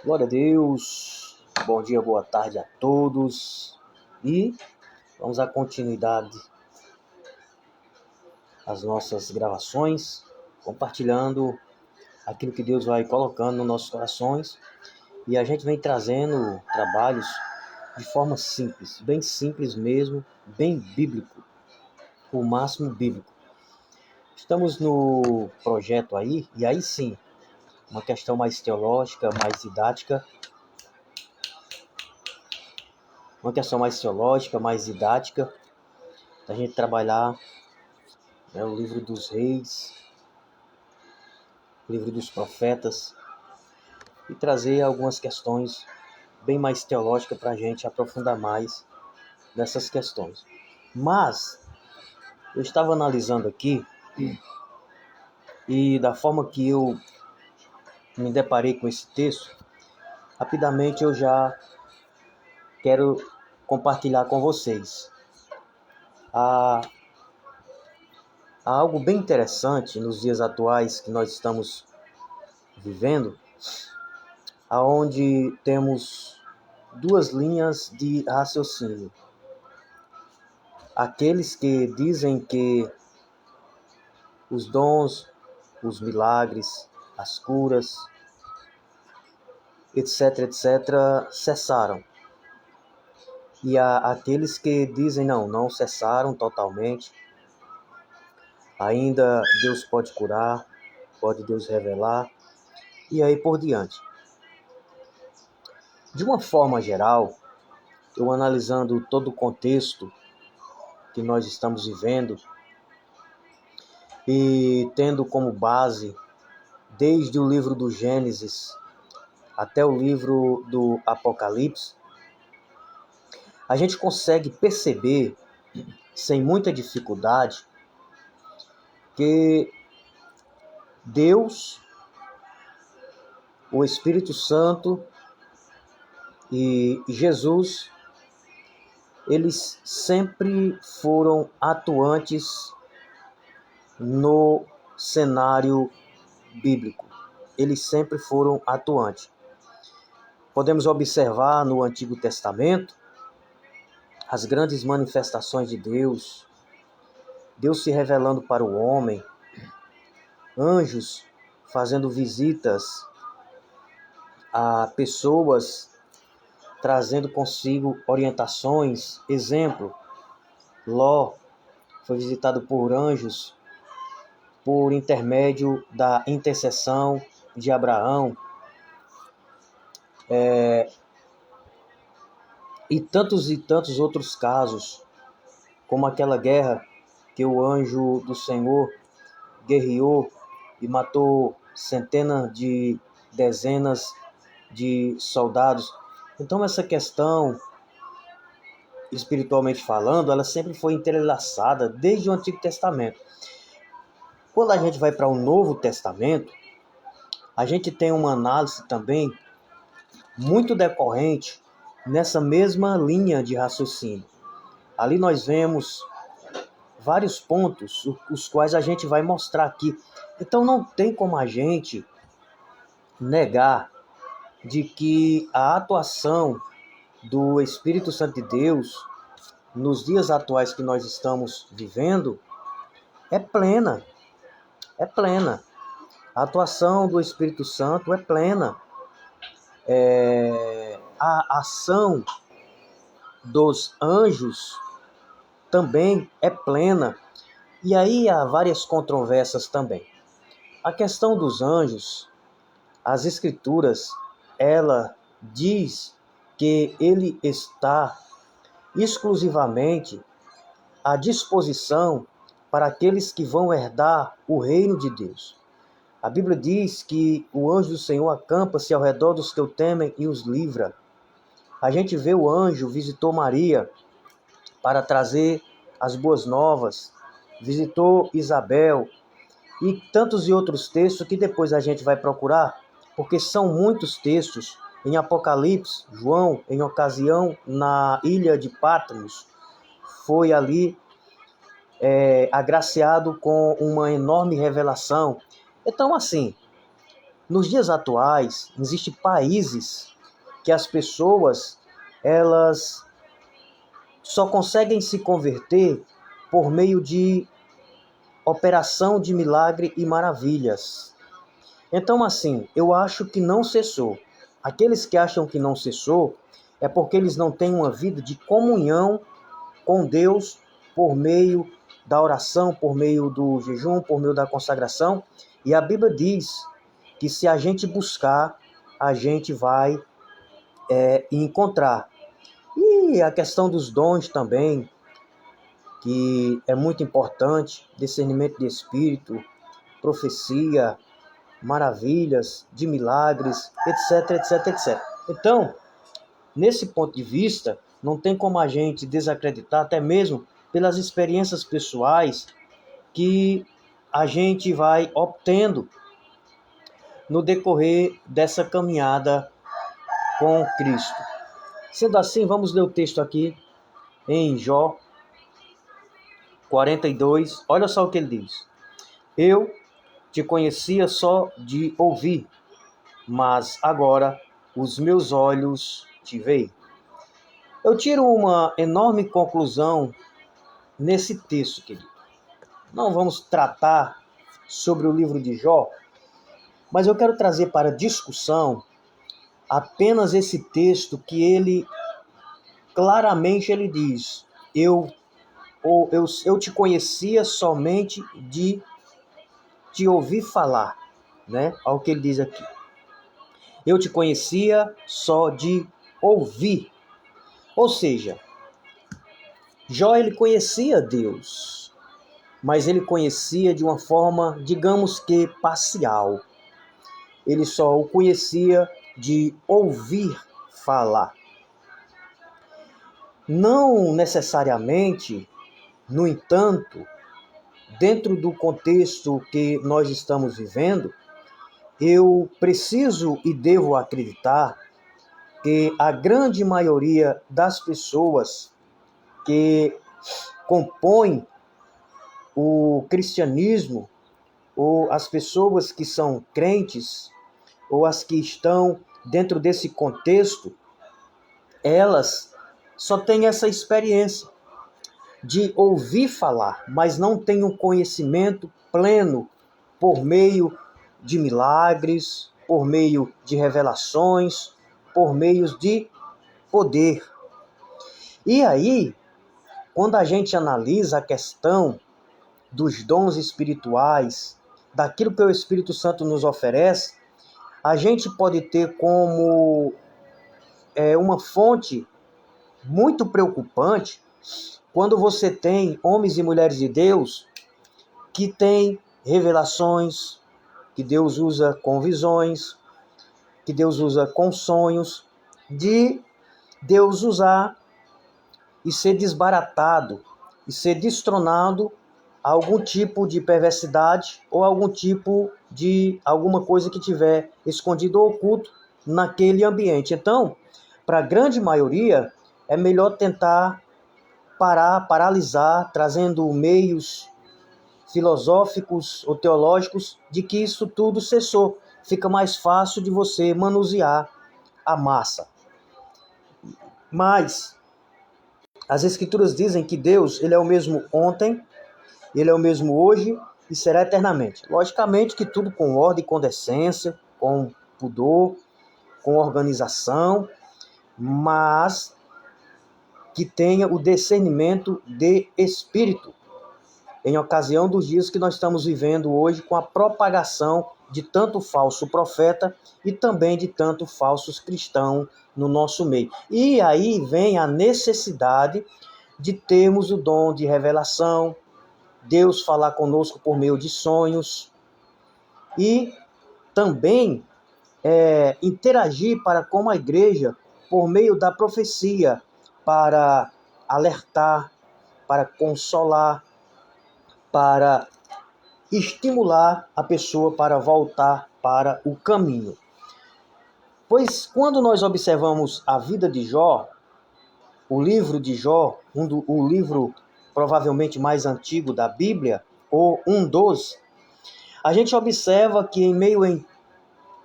Glória a Deus, bom dia, boa tarde a todos e vamos à continuidade às nossas gravações, compartilhando aquilo que Deus vai colocando nos nossos corações e a gente vem trazendo trabalhos de forma simples, bem simples mesmo, bem bíblico, o máximo bíblico. Estamos no projeto aí, e aí sim, uma questão mais teológica, mais didática, a gente trabalhar o livro dos reis, o livro dos profetas, e trazer algumas questões bem mais teológicas para a gente aprofundar mais nessas questões. Mas eu estava analisando aqui, e da forma que eu me deparei com esse texto, rapidamente eu já quero compartilhar com vocês. Há algo bem interessante nos dias atuais que nós estamos vivendo, aonde temos duas linhas de raciocínio. Aqueles que dizem que os dons, os milagres, as curas, etc., cessaram. E há aqueles que dizem não cessaram totalmente. Ainda Deus pode curar, pode Deus revelar, e aí por diante. De uma forma geral, eu analisando todo o contexto que nós estamos vivendo e tendo como base, desde o livro do Gênesis até o livro do Apocalipse, a gente consegue perceber, sem muita dificuldade, que Deus, o Espírito Santo e Jesus, eles sempre foram atuantes no cenário bíblico. Eles sempre foram atuantes. Podemos observar no Antigo Testamento as grandes manifestações de Deus, Deus se revelando para o homem, anjos fazendo visitas a pessoas, trazendo consigo orientações. Exemplo, Ló foi visitado por anjos por intermédio da intercessão de Abraão. E tantos outros casos, como aquela guerra que o anjo do Senhor guerreou e matou dezenas de soldados. Então essa questão, espiritualmente falando, ela sempre foi entrelaçada desde o Antigo Testamento. Quando a gente vai para o Novo Testamento, a gente tem uma análise também muito decorrente nessa mesma linha de raciocínio. Ali nós vemos vários pontos, os quais a gente vai mostrar aqui. Então não tem como a gente negar de que a atuação do Espírito Santo de Deus nos dias atuais que nós estamos vivendo é plena. A atuação do Espírito Santo é plena. A ação dos anjos também é plena. E aí há várias controvérsias também. A questão dos anjos, as Escrituras, ela diz que ele está exclusivamente à disposição para aqueles que vão herdar o reino de Deus. A Bíblia diz que o anjo do Senhor acampa-se ao redor dos que o temem e os livra. A gente vê o anjo visitou Maria para trazer as boas novas, visitou Isabel e tantos e outros textos que depois a gente vai procurar, porque são muitos textos. Em Apocalipse, João, em ocasião na ilha de Patmos, foi ali agraciado com uma enorme revelação. Então, assim, Nos dias atuais, existem países que as pessoas, elas só conseguem se converter por meio de operação de milagre e maravilhas. Então, assim, eu acho que não cessou. Aqueles que acham que não cessou é porque eles não têm uma vida de comunhão com Deus por meio da oração, por meio do jejum, por meio da consagração. E a Bíblia diz que se a gente buscar, a gente vai encontrar. E a questão dos dons também, que é muito importante, discernimento de espírito, profecia, maravilhas, de milagres, etc, etc, etc. Então, nesse ponto de vista, não tem como a gente desacreditar, até mesmo pelas experiências pessoais que a gente vai obtendo no decorrer dessa caminhada com Cristo. Sendo assim, vamos ler o texto aqui em Jó 42. Olha só o que ele diz. Eu te conhecia só de ouvir, mas agora os meus olhos te veem. Eu tiro uma enorme conclusão nesse texto, querido. Não vamos tratar sobre o livro de Jó, mas eu quero trazer para discussão apenas esse texto que ele claramente ele diz: eu te conhecia somente de te ouvir falar, né? Olha o que ele diz aqui. Eu te conhecia só de ouvir. Ou seja, Jó ele conhecia Deus, mas ele conhecia de uma forma, digamos que parcial. Ele só o conhecia de ouvir falar. Não necessariamente, no entanto, dentro do contexto que nós estamos vivendo, eu preciso e devo acreditar que a grande maioria das pessoas que compõem o cristianismo, ou as pessoas que são crentes, ou as que estão dentro desse contexto, elas só têm essa experiência de ouvir falar, mas não têm um conhecimento pleno por meio de milagres, por meio de revelações, por meio de poder. E aí, quando a gente analisa a questão dos dons espirituais, daquilo que o Espírito Santo nos oferece, a gente pode ter como uma fonte muito preocupante quando você tem homens e mulheres de Deus que têm revelações, que Deus usa com visões, que Deus usa com sonhos, de Deus usar e ser desbaratado, e ser destronado algum tipo de perversidade ou algum tipo de alguma coisa que tiver escondido ou oculto naquele ambiente. Então, para a grande maioria, é melhor tentar paralisar, trazendo meios filosóficos ou teológicos de que isso tudo cessou. Fica mais fácil de você manusear a massa. Mas as Escrituras dizem que Deus, ele é o mesmo ontem, ele é o mesmo hoje e será eternamente. Logicamente que tudo com ordem, com decência, com pudor, com organização, mas que tenha o discernimento de espírito, em ocasião dos dias que nós estamos vivendo hoje, com a propagação de tanto falso profeta e também de tanto falsos cristãos no nosso meio. E aí vem a necessidade de termos o dom de revelação, Deus falar conosco por meio de sonhos e também interagir para com a igreja por meio da profecia, para alertar, para consolar, para estimular a pessoa para voltar para o caminho. Pois quando nós observamos a vida de Jó, o livro de Jó, o livro provavelmente mais antigo da Bíblia, ou um dos, a gente observa que em meio em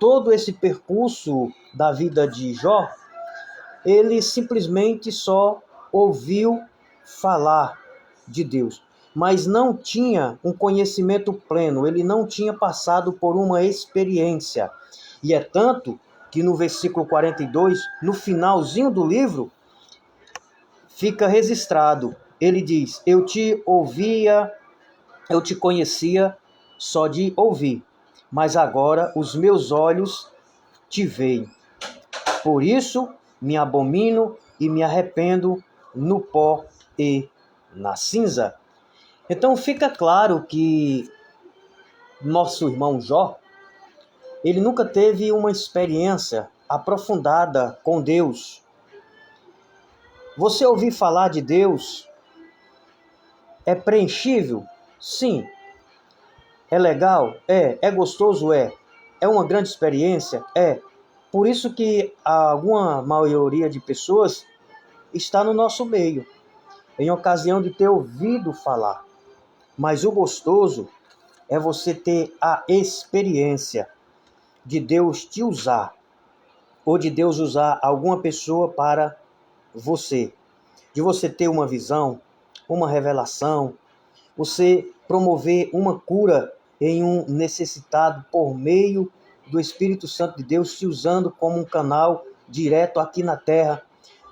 todo esse percurso da vida de Jó, ele simplesmente só ouviu falar de Deus, mas não tinha um conhecimento pleno, ele não tinha passado por uma experiência. E é tanto que no versículo 42, no finalzinho do livro, fica registrado. Ele diz: eu te conhecia só de ouvir, mas agora os meus olhos te veem. Por isso me abomino e me arrependo no pó e na cinza. Então fica claro que nosso irmão Jó, ele nunca teve uma experiência aprofundada com Deus. Você ouvir falar de Deus é preenchível? Sim. É legal? É. É gostoso? É. É uma grande experiência? É. Por isso que alguma maioria de pessoas está no nosso meio, em ocasião de ter ouvido falar. Mas o gostoso é você ter a experiência de Deus te usar, ou de Deus usar alguma pessoa para você, de você ter uma visão, uma revelação, você promover uma cura em um necessitado por meio do Espírito Santo de Deus, te usando como um canal direto aqui na terra,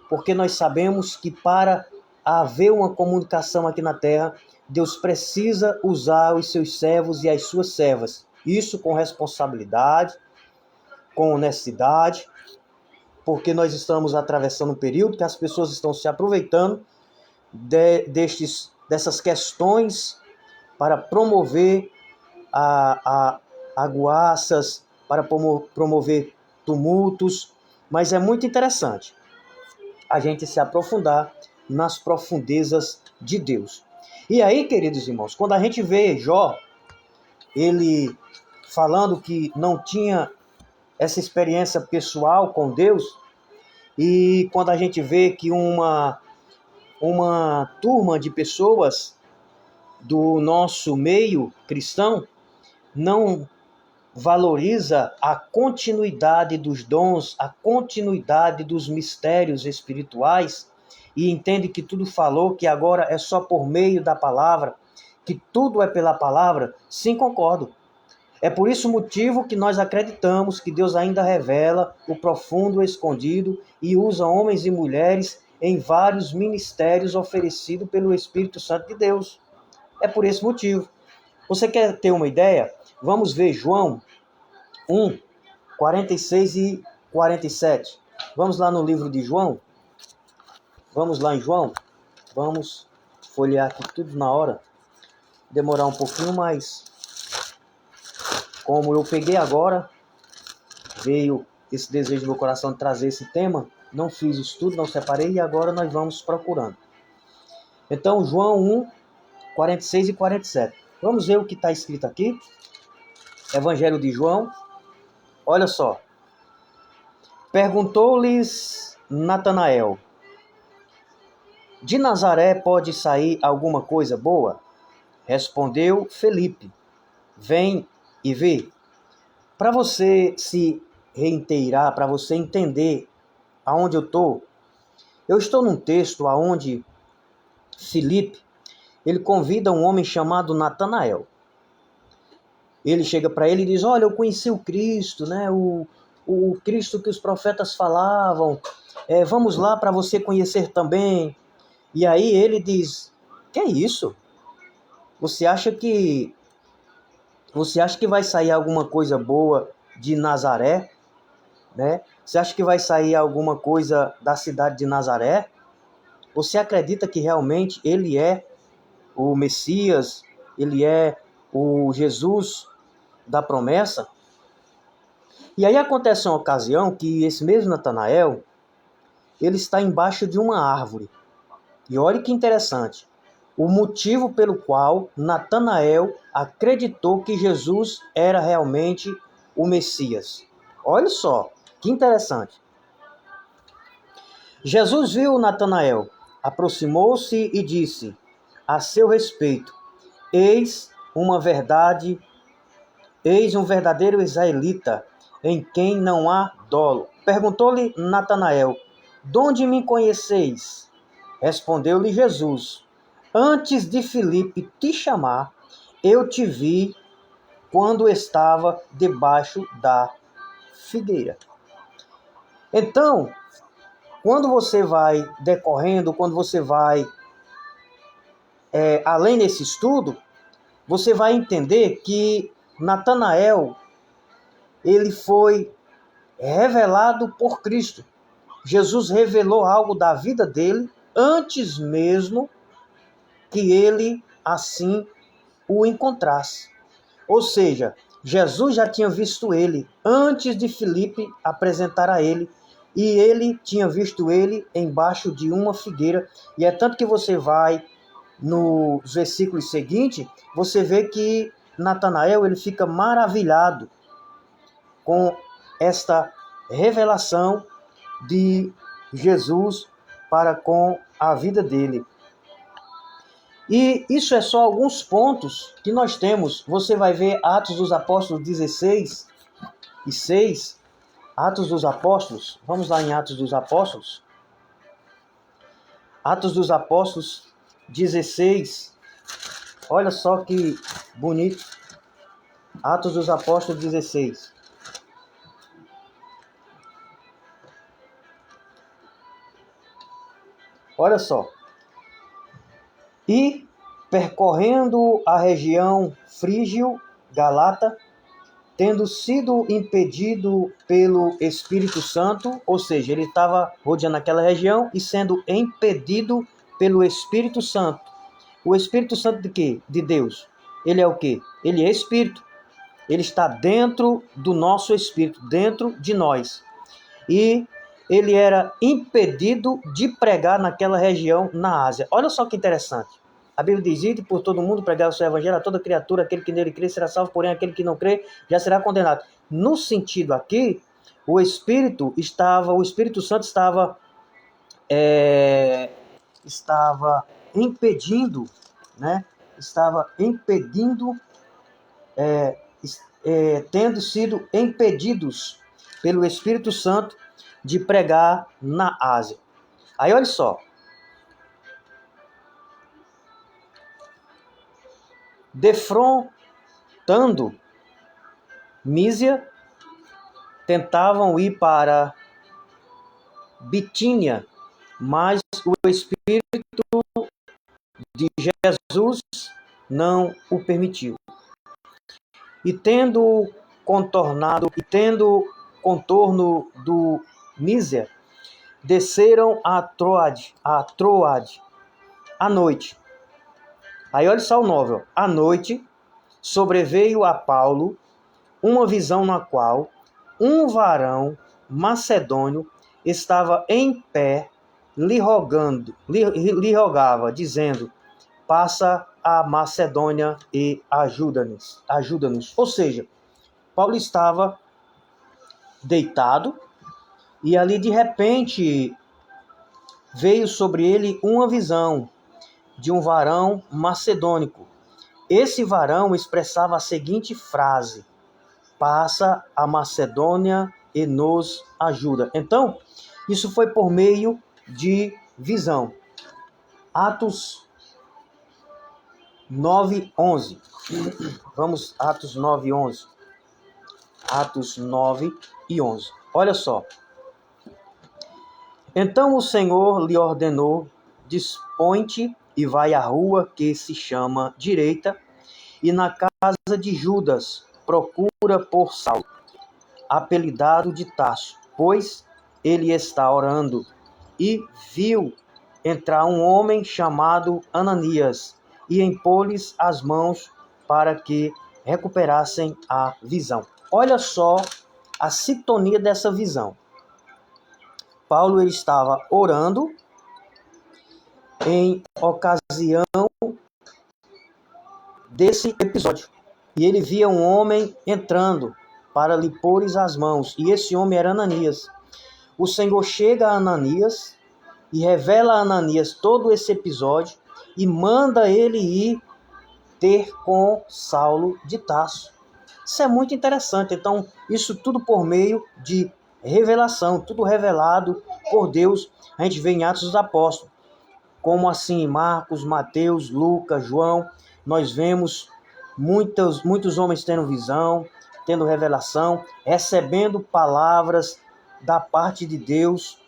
porque nós sabemos que para haver uma comunicação aqui na terra, Deus precisa usar os seus servos e as suas servas. Isso com responsabilidade, com honestidade, porque nós estamos atravessando um período que as pessoas estão se aproveitando dessas questões para promover aguaças, para promover tumultos, mas é muito interessante a gente se aprofundar nas profundezas de Deus. E aí, queridos irmãos, quando a gente vê Jó, ele falando que não tinha essa experiência pessoal com Deus, e quando a gente vê que uma turma de pessoas do nosso meio cristão não valoriza a continuidade dos dons, a continuidade dos mistérios espirituais, e entende que tudo falou, que agora é só por meio da palavra, que tudo é pela palavra, sim, concordo. É por isso o motivo que nós acreditamos que Deus ainda revela o profundo escondido e usa homens e mulheres em vários ministérios oferecidos pelo Espírito Santo de Deus. É por esse motivo. Você quer ter uma ideia? Vamos ver João 1, 46 e 47. Vamos lá no livro de João. Vamos lá em João. Vamos folhear aqui tudo na hora. Demorar um pouquinho, mas como eu peguei agora, veio esse desejo no meu coração de trazer esse tema, não fiz estudo, não separei, e agora nós vamos procurando. Então, João 1, 46 e 47. Vamos ver o que está escrito aqui. Evangelho de João. Olha só. Perguntou-lhes Natanael: de Nazaré pode sair alguma coisa boa? Respondeu Felipe: vem e vê. Para você se reinteirar, para você entender aonde eu estou num texto aonde Felipe, ele convida um homem chamado Natanael. Ele chega para ele e diz: olha, eu conheci o Cristo, né? O Cristo que os profetas falavam. Vamos lá para você conhecer também. E aí ele diz: que é isso? Você acha que vai sair alguma coisa boa de Nazaré? Né? Você acha que vai sair alguma coisa da cidade de Nazaré? Você acredita que realmente ele é o Messias? Ele é o Jesus da promessa? E aí acontece uma ocasião que esse mesmo Natanael, ele está embaixo de uma árvore. E olha que interessante. O motivo pelo qual Natanael acreditou que Jesus era realmente o Messias. Olha só, que interessante. Jesus viu Natanael, aproximou-se e disse a seu respeito: eis um verdadeiro israelita, em quem não há dolo. Perguntou-lhe Natanael: de onde me conheceis? Respondeu-lhe Jesus: antes de Filipe te chamar, eu te vi quando estava debaixo da figueira. Então, quando você vai decorrendo, quando você vai além desse estudo, você vai entender que Natanael, ele foi revelado por Cristo. Jesus revelou algo da vida dele antes mesmo que ele assim o encontrasse. Ou seja, Jesus já tinha visto ele antes de Filipe apresentar a ele, e ele tinha visto ele embaixo de uma figueira. E é tanto que você vai nos versículos seguintes, você vê que Natanael ele fica maravilhado com esta revelação de Jesus para com a vida dele. E isso é só alguns pontos que nós temos. Você vai ver Atos dos Apóstolos 16 e 6. Atos dos Apóstolos. Vamos lá em Atos dos Apóstolos. Atos dos Apóstolos 16. Olha só que bonito. Atos dos Apóstolos 16. Olha só. E percorrendo a região frígio-galata, tendo sido impedido pelo Espírito Santo, ou seja, ele estava rodeando aquela região e sendo impedido pelo Espírito Santo. O Espírito Santo de quê? De Deus. Ele é o quê? Ele é Espírito. Ele está dentro do nosso espírito, dentro de nós. E ele era impedido de pregar naquela região na Ásia. Olha só que interessante. A Bíblia diz: ide por todo mundo, pregar o seu evangelho a toda criatura, aquele que nele crê será salvo, porém aquele que não crê já será condenado. No sentido aqui, o Espírito Santo estava impedindo, né? Tendo sido impedidos pelo Espírito Santo de pregar na Ásia. Aí olha só. Defrontando Mísia, tentavam ir para Bitínia, mas o Espírito de Jesus não o permitiu. E tendo contorno do Mísia, desceram a Troade à noite. Aí olha só o 9. À noite, sobreveio a Paulo uma visão na qual um varão macedônio estava em pé, lhe rogava, dizendo: passa a Macedônia e ajuda-nos. Ou seja, Paulo estava deitado e ali de repente veio sobre ele uma visão de um varão macedônico. Esse varão expressava a seguinte frase: passa a Macedônia e nos ajuda. Então, isso foi por meio de visão. Atos 9:11. Vamos, Atos 9:11. Atos 9:11. Olha só. Então o Senhor lhe ordenou: dispõe-te e vai à rua que se chama Direita, e na casa de Judas procura por Saulo, apelidado de Tarso, pois ele está orando. E viu entrar um homem chamado Ananias, e impôs-lhes as mãos para que recuperassem a visão. Olha só a sintonia dessa visão. Paulo ele estava orando em ocasião desse episódio. E ele via um homem entrando para lhe pôr as mãos. E esse homem era Ananias. O Senhor chega a Ananias e revela a Ananias todo esse episódio e manda ele ir ter com Saulo de Tarso. Isso é muito interessante. Então, isso tudo por meio de revelação, tudo revelado por Deus. A gente vê em Atos dos Apóstolos, como assim Marcos, Mateus, Lucas, João, nós vemos muitos homens tendo visão, tendo revelação, recebendo palavras da parte de Deus.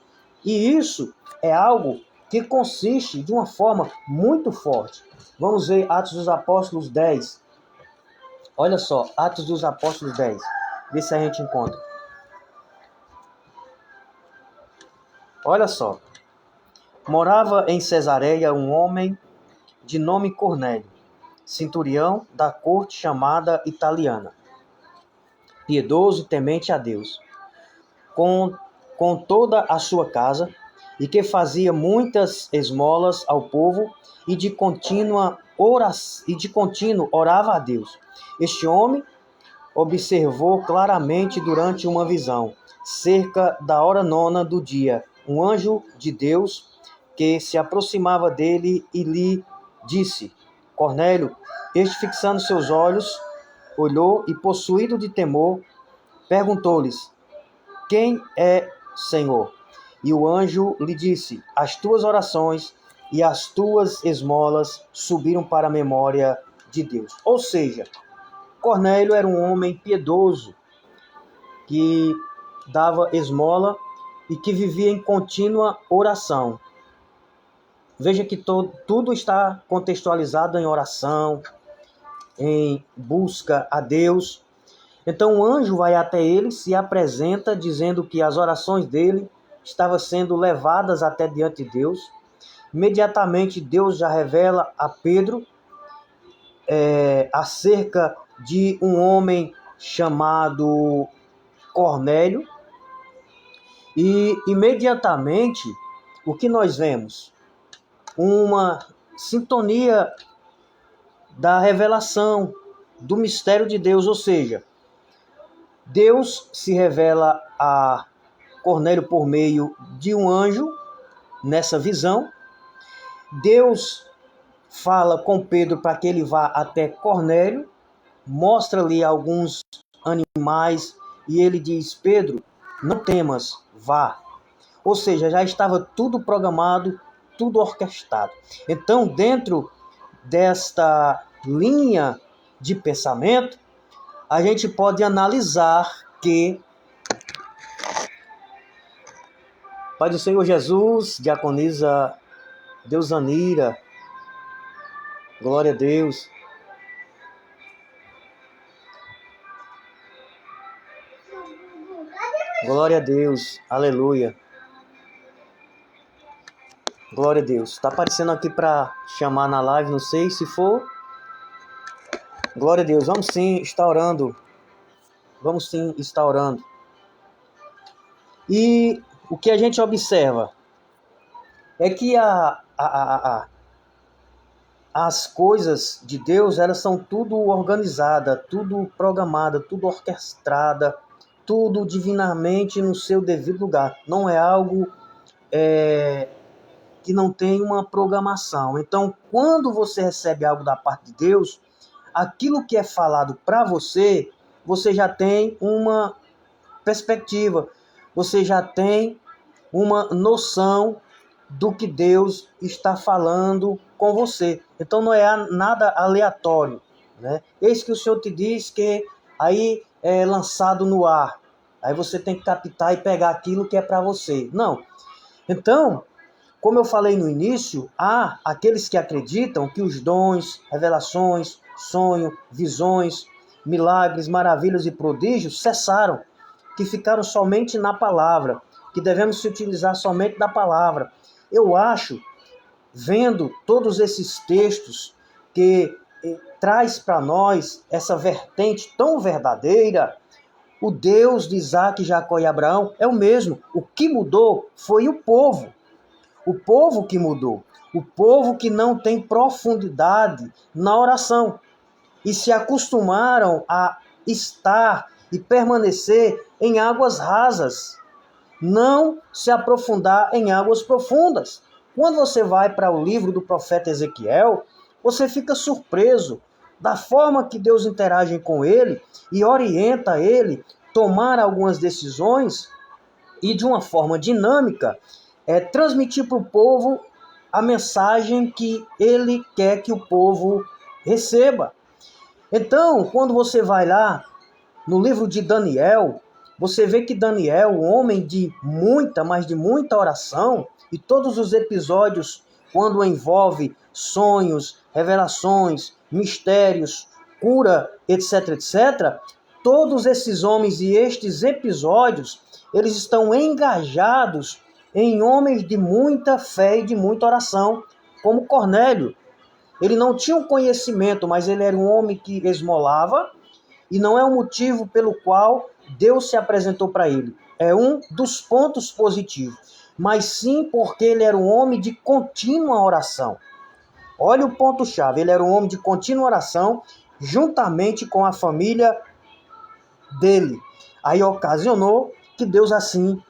E isso é algo que consiste de uma forma muito forte. Vamos ver Atos dos Apóstolos 10. Olha só, Atos dos Apóstolos 10. Vê se a gente encontra. Olha só. Morava em Cesareia um homem de nome Cornélio, centurião da corte chamada italiana, piedoso e temente a Deus, com toda a sua casa, e que fazia muitas esmolas ao povo e de contínuo orava a Deus. Este homem observou claramente durante uma visão, cerca da hora nona do dia, um anjo de Deus que se aproximava dele e lhe disse: Cornélio. Este, fixando seus olhos, olhou e, possuído de temor, perguntou-lhes: Quem é, Senhor? E o anjo lhe disse: As tuas orações e as tuas esmolas subiram para a memória de Deus. Ou seja, Cornélio era um homem piedoso que dava esmola e que vivia em contínua oração. Veja que tudo está contextualizado em oração, em busca a Deus. Então o anjo vai até ele, se apresenta dizendo que as orações dele estavam sendo levadas até diante de Deus. Imediatamente Deus já revela a Pedro acerca de um homem chamado Cornélio. E imediatamente o que nós vemos? Uma sintonia da revelação, do mistério de Deus, ou seja, Deus se revela a Cornélio por meio de um anjo, nessa visão. Deus fala com Pedro para que ele vá até Cornélio, mostra-lhe alguns animais e ele diz: Pedro, não temas, vá. Ou seja, já estava tudo programado, tudo orquestrado. Então, dentro desta linha de pensamento, a gente pode analisar que Pai do Senhor Jesus, diaconisa Deusanira, glória a Deus. Glória a Deus, aleluia. Glória a Deus. Está aparecendo aqui para chamar na live, não sei se for. Glória a Deus, vamos sim estar orando. Vamos sim estar orando. E o que a gente observa é que as coisas de Deus, elas são tudo organizada, tudo programada, tudo orquestrada, tudo divinamente no seu devido lugar. Não é algo que não tem uma programação. Então, quando você recebe algo da parte de Deus, aquilo que é falado para você, você já tem uma perspectiva, você já tem uma noção do que Deus está falando com você. Então não é nada aleatório, né? Eis que o Senhor te diz que aí é lançado no ar. Aí você tem que captar e pegar aquilo que é para você. Não. Então, como eu falei no início, há aqueles que acreditam que os dons, revelações, sonhos, visões, milagres, maravilhas e prodígios cessaram, que ficaram somente na palavra, que devemos se utilizar somente da palavra. Eu acho, vendo todos esses textos que traz para nós essa vertente tão verdadeira, o Deus de Isaac, Jacó e Abraão é o mesmo. O que mudou foi o povo. O povo que mudou. O povo que não tem profundidade na oração. E se acostumaram a estar e permanecer em águas rasas. Não se aprofundar em águas profundas. Quando você vai para o livro do profeta Ezequiel, você fica surpreso da forma que Deus interage com ele e orienta ele a tomar algumas decisões e de uma forma dinâmica, transmitir para o povo a mensagem que ele quer que o povo receba. Então, quando você vai lá no livro de Daniel, você vê que Daniel, um homem de muita, mas de muita oração, e todos os episódios, quando envolve sonhos, revelações, mistérios, cura, etc, etc, todos esses homens e estes episódios, eles estão engajados em homens de muita fé e de muita oração, como Cornélio. Ele não tinha um conhecimento, mas ele era um homem que esmolava, e não é o motivo pelo qual Deus se apresentou para ele. É um dos pontos positivos, mas sim porque ele era um homem de contínua oração. Olha o ponto-chave, ele era um homem de contínua oração, juntamente com a família dele. Aí ocasionou que Deus assim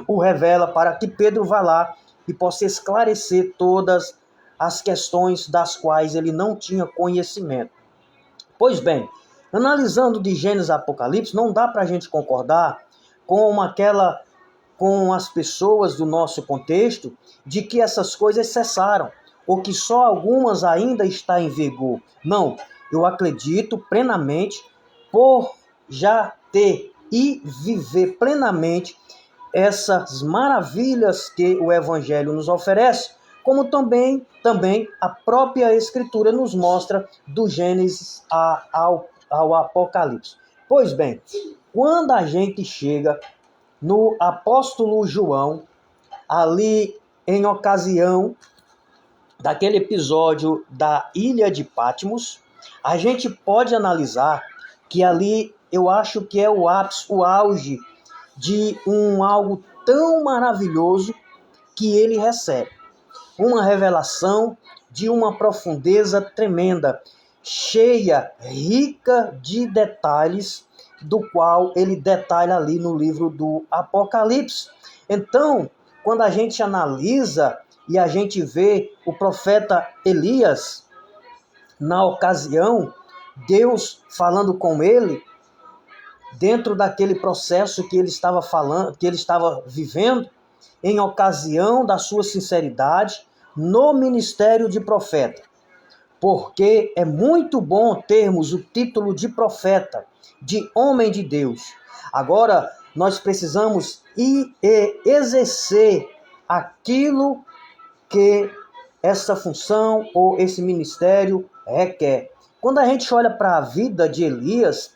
o revela para que Pedro vá lá e possa esclarecer todas as questões das quais ele não tinha conhecimento. Pois bem, analisando de Gênesis a Apocalipse, não dá para a gente concordar com as pessoas do nosso contexto de que essas coisas cessaram, ou que só algumas ainda estão em vigor. Não, eu acredito plenamente, por já ter e viver plenamente essas maravilhas que o Evangelho nos oferece, como também a própria Escritura nos mostra do Gênesis ao Apocalipse. Pois bem, quando a gente chega no apóstolo João, ali em ocasião daquele episódio da ilha de Patmos, a gente pode analisar que ali eu acho que é o ápice, o auge de algo tão maravilhoso que ele recebe. Uma revelação de uma profundeza tremenda, cheia, rica de detalhes, do qual ele detalha ali no livro do Apocalipse. Então, quando a gente analisa e a gente vê o profeta Elias, na ocasião, Deus falando com ele, dentro daquele processo que ele estava falando, que ele estava vivendo, em ocasião da sua sinceridade no ministério de profeta. Porque é muito bom termos o título de profeta, de homem de Deus. Agora, nós precisamos exercer aquilo que essa função ou esse ministério requer. Quando a gente olha para a vida de Elias,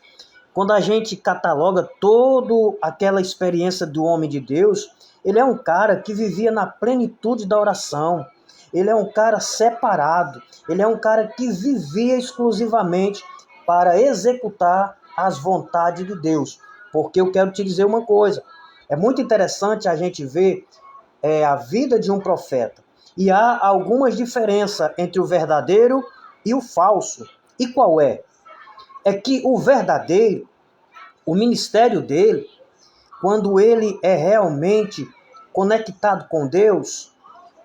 quando a gente cataloga toda aquela experiência do homem de Deus, ele é um cara que vivia na plenitude da oração. Ele é um cara separado. Ele é um cara que vivia exclusivamente para executar as vontades de Deus. Porque eu quero te dizer uma coisa. É muito interessante a gente ver a vida de um profeta. E há algumas diferenças entre o verdadeiro e o falso. E qual é? É que o verdadeiro, o ministério dele, quando ele é realmente conectado com Deus,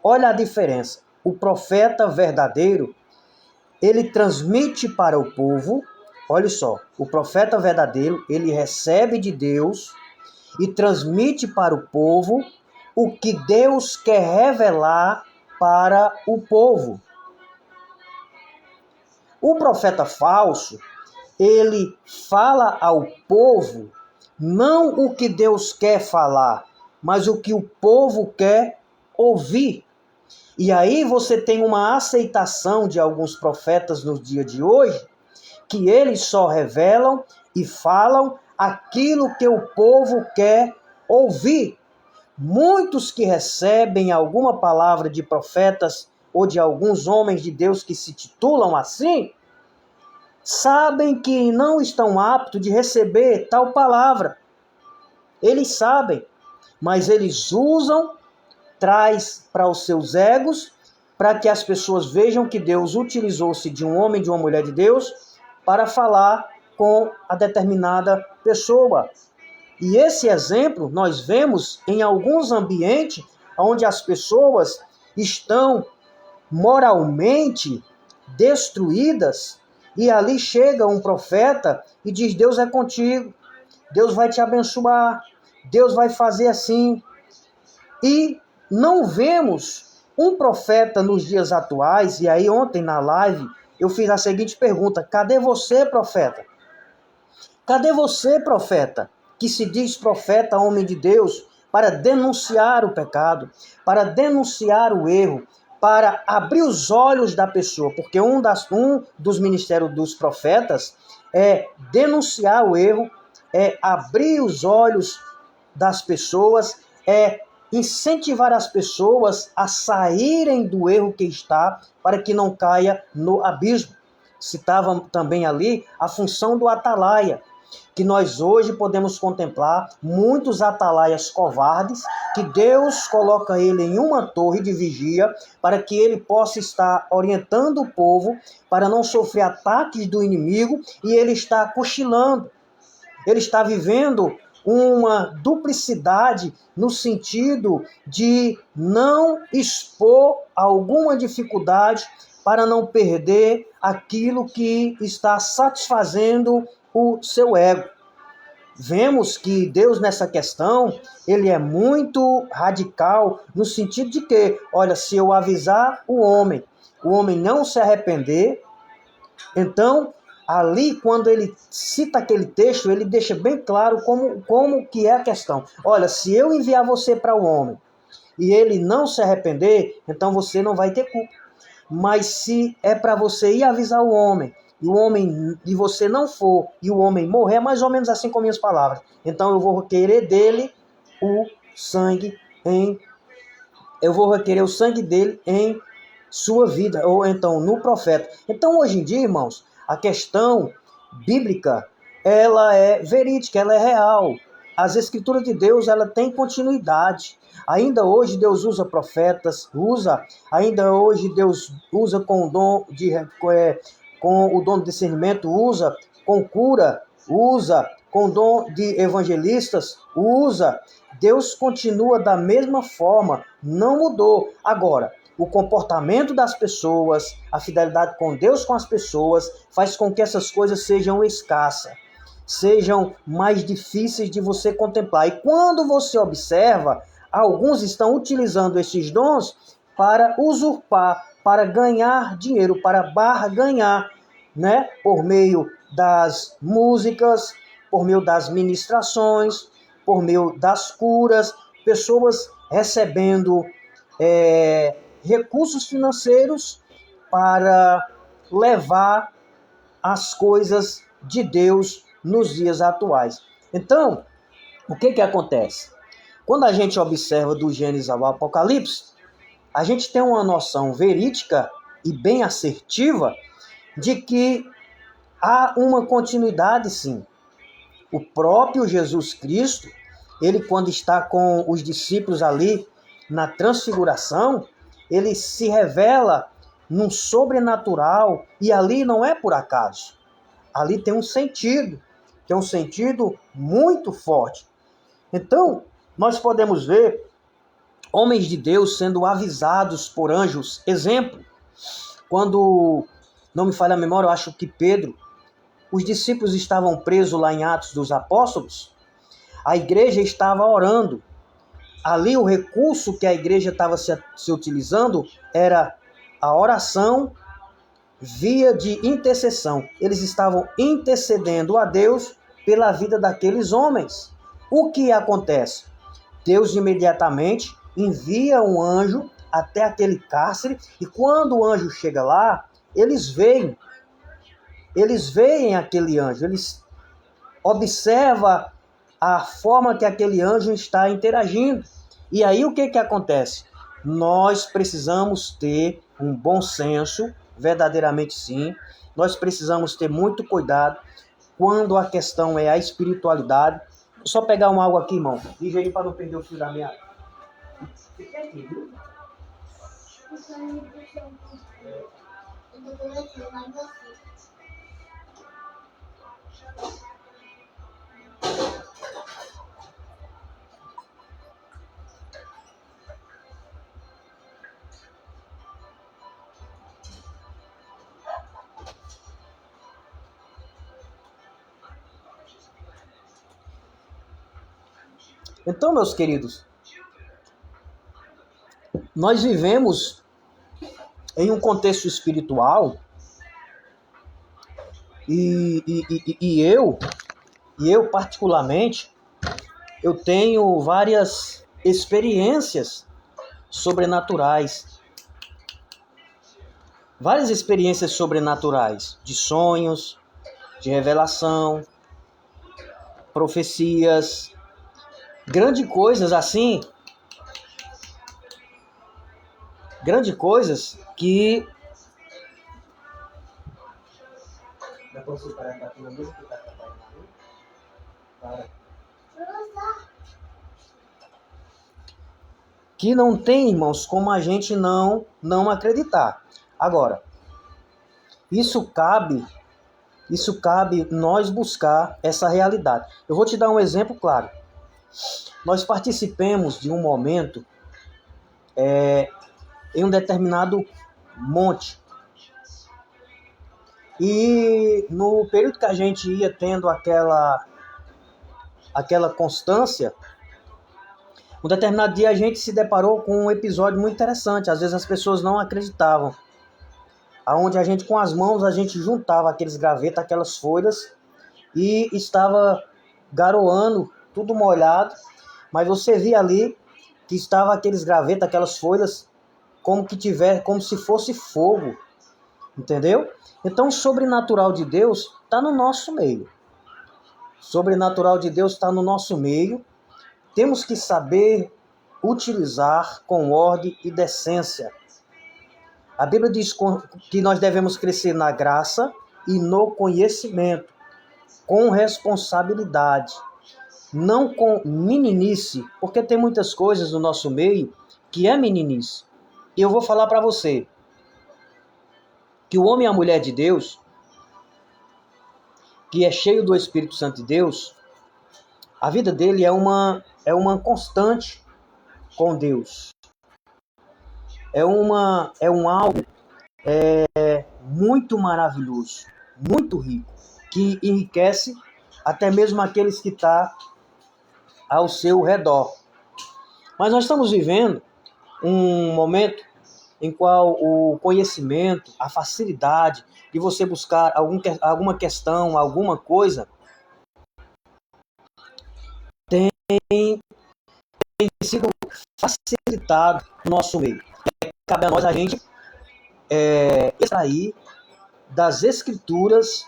olha a diferença. O profeta verdadeiro, ele transmite para o povo, olha só, o profeta verdadeiro, ele recebe de Deus e transmite para o povo o que Deus quer revelar para o povo. O profeta falso, ele fala ao povo não o que Deus quer falar, mas o que o povo quer ouvir. E aí você tem uma aceitação de alguns profetas nos dias de hoje, que eles só revelam e falam aquilo que o povo quer ouvir. Muitos que recebem alguma palavra de profetas ou de alguns homens de Deus que se titulam assim, sabem que não estão aptos de receber tal palavra. Eles sabem, mas eles traz para os seus egos, para que as pessoas vejam que Deus utilizou-se de um homem, de uma mulher de Deus, para falar com a determinada pessoa. E esse exemplo nós vemos em alguns ambientes onde as pessoas estão moralmente destruídas E ali chega um profeta e diz: Deus é contigo, Deus vai te abençoar, Deus vai fazer assim. E não vemos um profeta nos dias atuais, e aí ontem na live eu fiz a seguinte pergunta: cadê você, profeta? Cadê você, profeta, que se diz profeta, homem de Deus, para denunciar o pecado, para denunciar o erro, para abrir os olhos da pessoa? Porque um dos ministérios dos profetas é denunciar o erro, é abrir os olhos das pessoas, é incentivar as pessoas a saírem do erro que está, para que não caia no abismo. Citava também ali a função do atalaia, que nós hoje podemos contemplar muitos atalaias covardes, que Deus coloca ele em uma torre de vigia, para que ele possa estar orientando o povo, para não sofrer ataques do inimigo, e ele está cochilando. Ele está vivendo uma duplicidade no sentido de não expor alguma dificuldade para não perder aquilo que está satisfazendo o seu ego. Vemos que Deus nessa questão, ele é muito radical no sentido de que, olha, se eu avisar o homem não se arrepender, então ali, quando ele cita aquele texto, ele deixa bem claro como que é a questão. Olha, se eu enviar você para o homem e ele não se arrepender, então você não vai ter culpa. Mas se é para você ir avisar o homem e você não for, e o homem morrer, é mais ou menos assim com minhas palavras. Então eu vou requerer dele o sangue eu vou requerer o sangue dele em sua vida, ou então no profeta. Então, hoje em dia, irmãos, a questão bíblica, ela é verídica, ela é real. As escrituras de Deus, ela tem continuidade. Ainda hoje Deus usa profetas, ainda hoje Deus usa com o dom de discernimento, usa com cura, usa com o dom de evangelistas, usa. Deus continua da mesma forma, não mudou. Agora, o comportamento das pessoas, a fidelidade com Deus, com as pessoas, faz com que essas coisas sejam escassas, sejam mais difíceis de você contemplar. E quando você observa, alguns estão utilizando esses dons para usurpar, para ganhar dinheiro, para barganhar, né? Por meio das músicas, por meio das ministrações, por meio das curas, pessoas recebendo recursos financeiros para levar as coisas de Deus nos dias atuais. Então, o que acontece? Quando a gente observa do Gênesis ao Apocalipse, a gente tem uma noção verídica e bem assertiva de que há uma continuidade, sim. O próprio Jesus Cristo, ele quando está com os discípulos ali na transfiguração, ele se revela num sobrenatural, e ali não é por acaso. Ali tem um sentido muito forte. Então, nós podemos ver homens de Deus sendo avisados por anjos. Exemplo, quando, não me falha a memória, eu acho que Pedro, os discípulos estavam presos lá em Atos dos Apóstolos, a igreja estava orando. Ali o recurso que a igreja estava se utilizando era a oração via de intercessão. Eles estavam intercedendo a Deus pela vida daqueles homens. O que acontece? Deus imediatamente envia um anjo até aquele cárcere, e quando o anjo chega lá, eles veem aquele anjo, eles observam a forma que aquele anjo está interagindo. E aí o que acontece? Nós precisamos ter um bom senso, verdadeiramente sim. Nós precisamos ter muito cuidado quando a questão é a espiritualidade. Vou só pegar uma água aqui, irmão. Ligeiro para não perder o fio da meada. Fica aqui, viu? Então, meus queridos, nós vivemos em um contexto espiritual e eu particularmente, eu tenho várias experiências sobrenaturais. Várias experiências sobrenaturais, de sonhos, de revelação, profecias, grandes coisas assim, grandes coisas que... Dá pra você parar aqui na mesma que tá trabalhando aí? Para. Que não tem, irmãos, como a gente não acreditar. Agora, isso cabe nós buscar essa realidade. Eu vou te dar um exemplo claro. Nós participemos de um momento em um determinado monte. E no período que a gente ia tendo aquela constância, um determinado dia a gente se deparou com um episódio muito interessante. Às vezes as pessoas não acreditavam. Aonde a gente, com as mãos, a gente juntava aqueles gravetos, aquelas folhas, e estava garoando, tudo molhado, mas você via ali que estava aqueles gravetos, aquelas folhas, como se fosse fogo, entendeu? Então, o sobrenatural de Deus está no nosso meio. O sobrenatural de Deus está no nosso meio. Temos que saber utilizar com ordem e decência. A Bíblia diz que nós devemos crescer na graça e no conhecimento, com responsabilidade, não com meninice, porque tem muitas coisas no nosso meio que é meninice. E eu vou falar para você que o homem e a mulher de Deus, que é cheio do Espírito Santo de Deus, a vida dele é uma constante com Deus. É um algo muito maravilhoso, muito rico, que enriquece até mesmo aqueles que estão ao seu redor. Mas nós estamos vivendo um momento em qual o conhecimento, a facilidade de você buscar alguma questão, alguma coisa, tem sido facilitado no nosso meio. Cabe a nós a gente extrair das Escrituras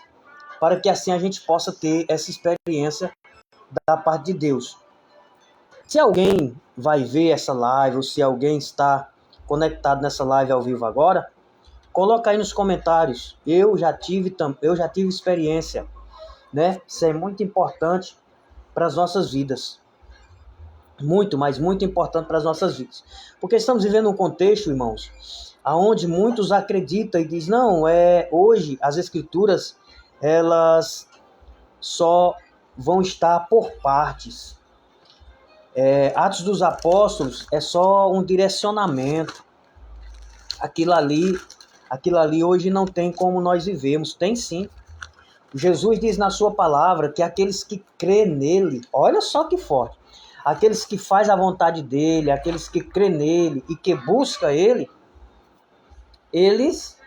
para que assim a gente possa ter essa experiência da parte de Deus. Se alguém vai ver essa live, ou se alguém está conectado nessa live ao vivo agora, coloca aí nos comentários. Eu já tive experiência, né? Isso é muito importante para as nossas vidas. Muito, mas muito importante para as nossas vidas. Porque estamos vivendo um contexto, irmãos, onde muitos acreditam e dizem, não, hoje as Escrituras, elas só vão estar por partes. Atos dos Apóstolos é só um direcionamento. Aquilo ali hoje não tem como nós vivemos. Tem sim. Jesus diz na sua palavra que aqueles que crê nele, olha só que forte, aqueles que faz a vontade dele, aqueles que crê nele e que busca ele, eles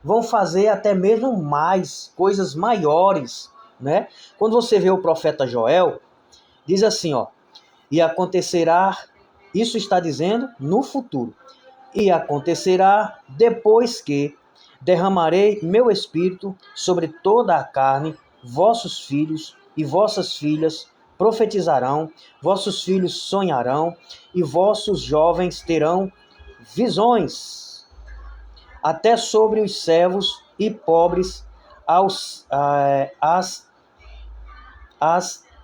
vão fazer até mesmo mais, coisas maiores, né? Quando você vê o profeta Joel, diz assim, ó, e acontecerá, isso está dizendo no futuro, e acontecerá depois que derramarei meu espírito sobre toda a carne, vossos filhos e vossas filhas profetizarão, vossos filhos sonharão e vossos jovens terão visões. Até sobre os servos e pobres, as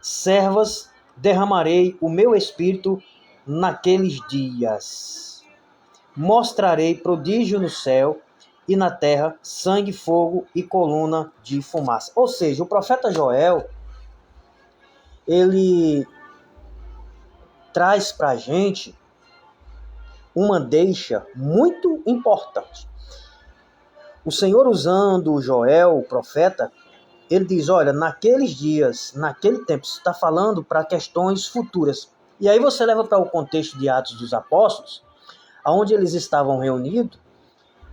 servas derramarei o meu espírito naqueles dias. Mostrarei prodígio no céu e na terra, sangue, fogo e coluna de fumaça. Ou seja, o profeta Joel, ele traz para a gente uma deixa muito importante. O Senhor, usando Joel, o profeta, ele diz, olha, naqueles dias, naquele tempo, está falando para questões futuras. E aí você leva para o contexto de Atos dos Apóstolos, onde eles estavam reunidos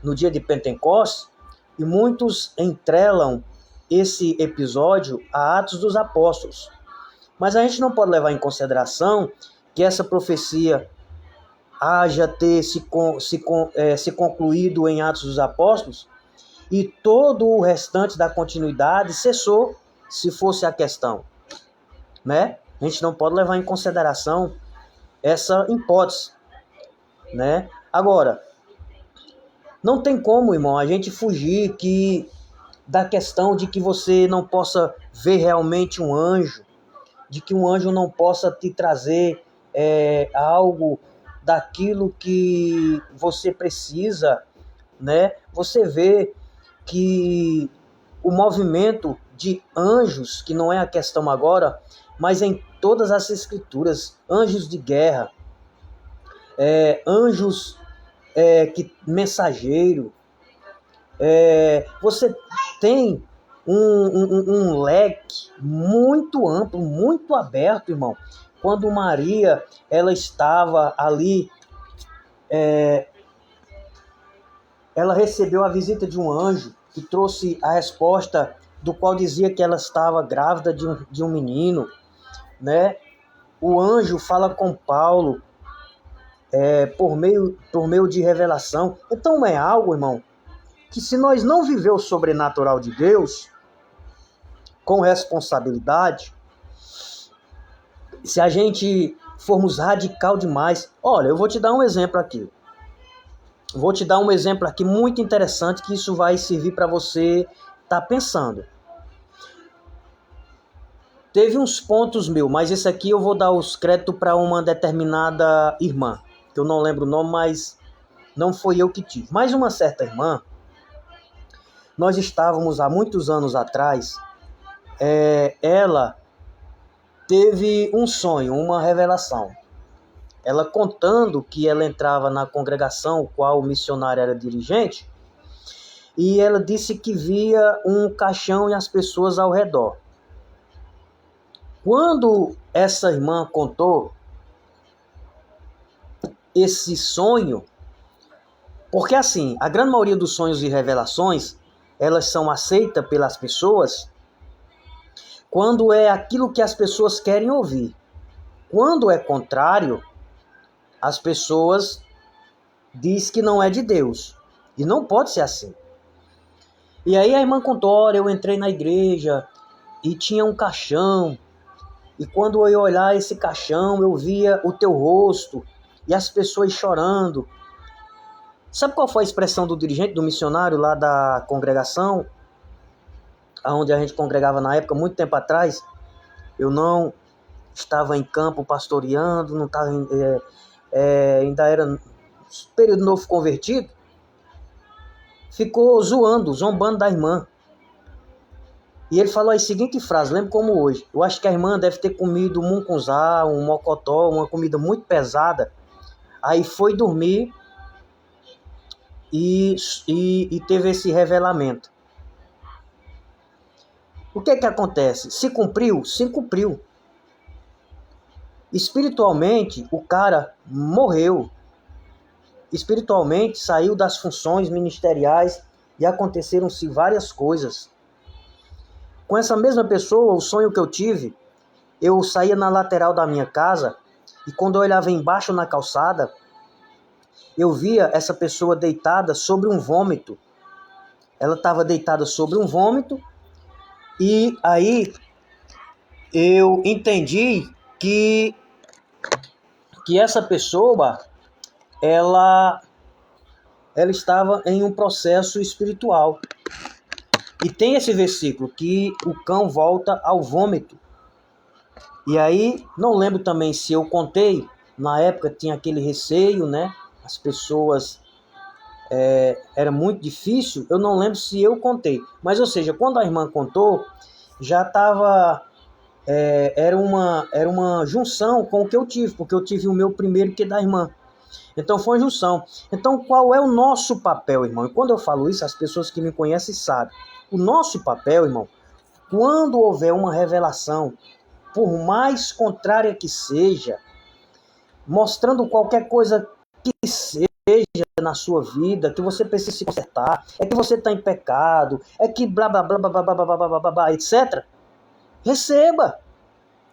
no dia de Pentecostes, e muitos entrelam esse episódio a Atos dos Apóstolos. Mas a gente não pode levar em consideração que essa profecia haja ter se concluído em Atos dos Apóstolos e todo o restante da continuidade cessou, se fosse a questão, né? A gente não pode levar em consideração essa hipótese, né? Agora, não tem como, irmão, a gente fugir da questão de que você não possa ver realmente um anjo, de que um anjo não possa te trazer algo daquilo que você precisa, né? Você vê que o movimento de anjos, que não é a questão agora, mas em todas as escrituras, anjos de guerra, anjos mensageiro, você tem um leque muito amplo, muito aberto, irmão. Quando Maria, ela estava ali, ela recebeu a visita de um anjo que trouxe a resposta do qual dizia que ela estava grávida de um menino, né? O anjo fala com Paulo por meio de revelação. Então é algo, irmão, que se nós não viver o sobrenatural de Deus com responsabilidade, se a gente formos radical demais... Olha, eu vou te dar um exemplo aqui. Vou te dar um exemplo aqui muito interessante, que isso vai servir para você estar pensando. Teve uns pontos meus, mas esse aqui eu vou dar os créditos para uma determinada irmã, que eu não lembro o nome, mas não foi eu que tive. Mas uma certa irmã, nós estávamos há muitos anos atrás, ela teve um sonho, uma revelação. Ela contando que ela entrava na congregação, o qual o missionário era dirigente, e ela disse que via um caixão e as pessoas ao redor. Quando essa irmã contou esse sonho, porque assim, a grande maioria dos sonhos e revelações, elas são aceitas pelas pessoas quando é aquilo que as pessoas querem ouvir. Quando é contrário, as pessoas dizem que não é de Deus. E não pode ser assim. E aí a irmã contou, olha, eu entrei na igreja e tinha um caixão. E quando eu olhar esse caixão, eu via o teu rosto e as pessoas chorando. Sabe qual foi a expressão do dirigente, do missionário lá da congregação, onde a gente congregava na época, muito tempo atrás? Eu não estava em campo pastoreando, não estava, ainda era período novo convertido. Ficou zombando da irmã. E ele falou a seguinte frase, lembro como hoje: eu acho que a irmã deve ter comido um mungunzá, um mocotó, uma comida muito pesada. Aí foi dormir e teve esse revelamento. O que acontece? Se cumpriu? Se cumpriu. Espiritualmente, o cara morreu. Espiritualmente, saiu das funções ministeriais e aconteceram-se várias coisas. Com essa mesma pessoa, o sonho que eu tive, eu saía na lateral da minha casa e quando eu olhava embaixo na calçada, eu via essa pessoa deitada sobre um vômito. Ela estava deitada sobre um vômito e aí eu entendi que essa pessoa, ela estava em um processo espiritual. E tem esse versículo, que o cão volta ao vômito. E aí, não lembro também se eu contei, na época tinha aquele receio, né? As pessoas, era muito difícil, eu não lembro se eu contei. Mas, ou seja, quando a irmã contou, já estava, era uma junção com o que eu tive, porque eu tive o meu primeiro que da irmã. Então foi uma junção. Então qual é o nosso papel, irmão? E quando eu falo isso, as pessoas que me conhecem sabem. O nosso papel, irmão, quando houver uma revelação, por mais contrária que seja, mostrando qualquer coisa que seja na sua vida, que você precisa se consertar, é que você está em pecado, é que blá blá blá blá blá blá blá blá blá blá, etc. Receba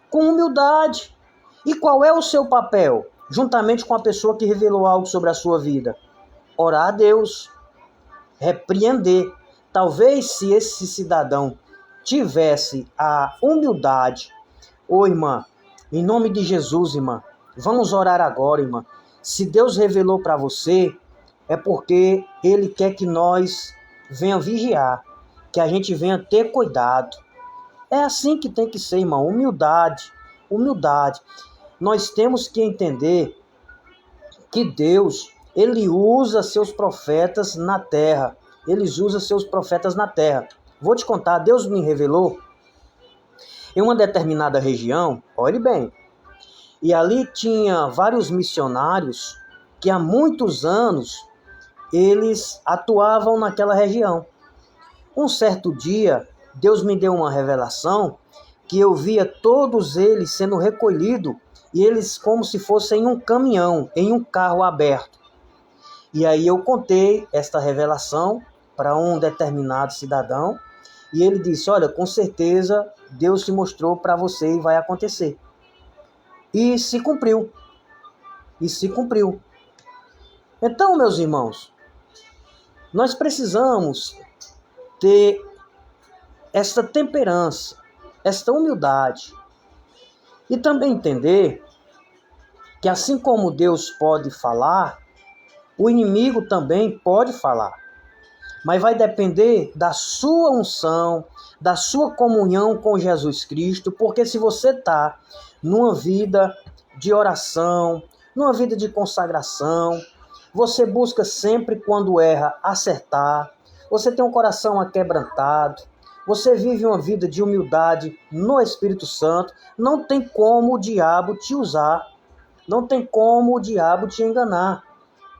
com humildade. E qual é o seu papel? Juntamente com a pessoa que revelou algo sobre a sua vida. Orar a Deus, repreender. Talvez se esse cidadão tivesse a humildade, ô irmã, em nome de Jesus, irmã, vamos orar agora, irmã. Se Deus revelou para você, é porque Ele quer que nós venha vigiar, que a gente venha ter cuidado. É assim que tem que ser, irmão, humildade, humildade. Nós temos que entender que Deus, Ele usa seus profetas na terra. Ele usa seus profetas na terra. Vou te contar, Deus me revelou em uma determinada região, olhe bem, e ali tinha vários missionários que há muitos anos eles atuavam naquela região. Um certo dia, Deus me deu uma revelação que eu via todos eles sendo recolhidos e eles como se fossem em um caminhão, em um carro aberto. E aí eu contei esta revelação para um determinado cidadão e ele disse, olha, com certeza Deus se mostrou para você e vai acontecer. E se cumpriu. E se cumpriu. Então, meus irmãos, nós precisamos ter esta temperança, esta humildade. E também entender que assim como Deus pode falar, o inimigo também pode falar. Mas vai depender da sua unção, da sua comunhão com Jesus Cristo, porque se você está numa vida de oração, numa vida de consagração, você busca sempre quando erra acertar, você tem um coração aquebrantado, você vive uma vida de humildade no Espírito Santo, não tem como o diabo te usar, não tem como o diabo te enganar.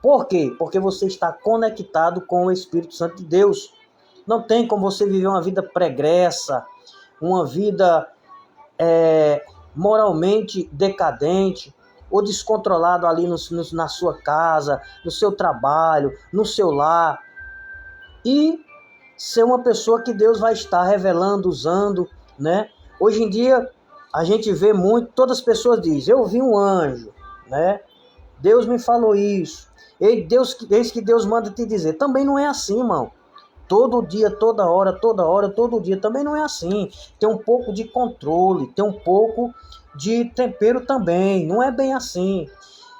Por quê? Porque você está conectado com o Espírito Santo de Deus. Não tem como você viver uma vida pregressa, uma vida moralmente decadente ou descontrolado ali na sua casa, no seu trabalho, no seu lar. E ser uma pessoa que Deus vai estar revelando, usando, né? Hoje em dia, a gente vê muito, todas as pessoas dizem, eu vi um anjo, né? Deus me falou isso. Eis que Deus manda te dizer. Também não é assim, irmão. Todo dia, toda hora, todo dia. Também não é assim. Tem um pouco de controle, tem um pouco de tempero também. Não é bem assim.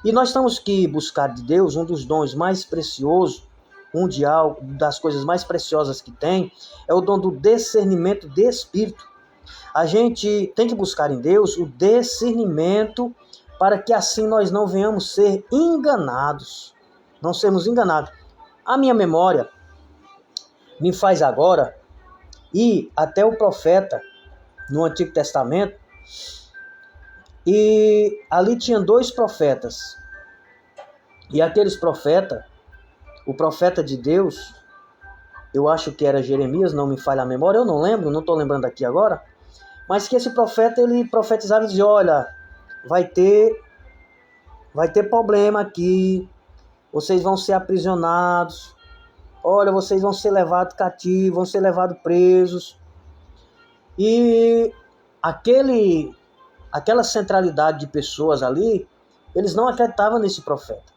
E nós temos que buscar de Deus um dos dons mais preciosos, mundial, das coisas mais preciosas que tem, é o dom do discernimento de espírito. A gente tem que buscar em Deus o discernimento para que assim nós não venhamos ser enganados. Não sermos enganados. A minha memória me faz agora ir até o profeta no Antigo Testamento e ali tinha 2 profetas. E aqueles profetas, o profeta de Deus, eu acho que era Jeremias, não me falha a memória, eu não lembro, não estou lembrando aqui agora, mas que esse profeta, ele profetizava e dizia, olha, vai ter problema aqui, vocês vão ser aprisionados, olha, vocês vão ser levados cativos, vão ser levados presos. E aquela centralidade de pessoas ali, eles não acreditavam nesse profeta.